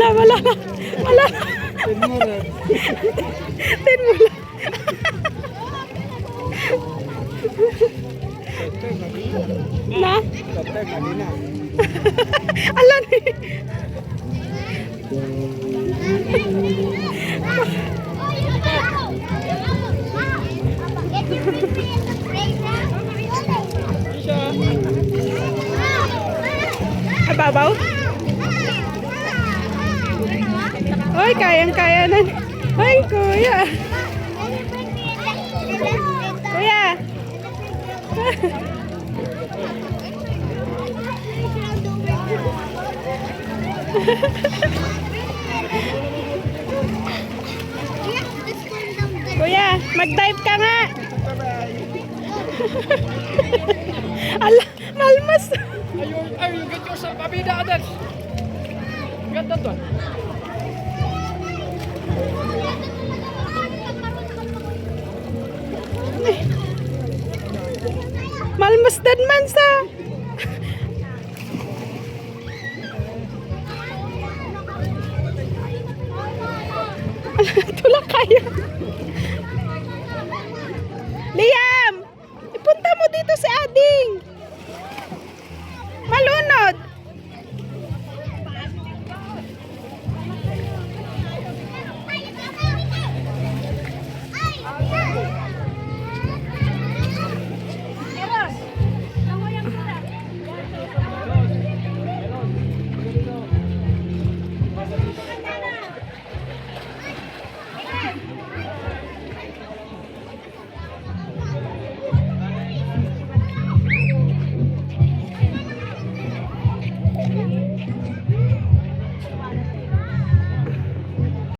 Wala. Tin mo lang. Na? Alam ni. Ababaw? Oy, kayang-kaya na. Ay, kuya. Kuya. Kuya, mag-dive ka nga. Ala, malmas. You get yourself a bit others. Get that one. Malmas dan man sa.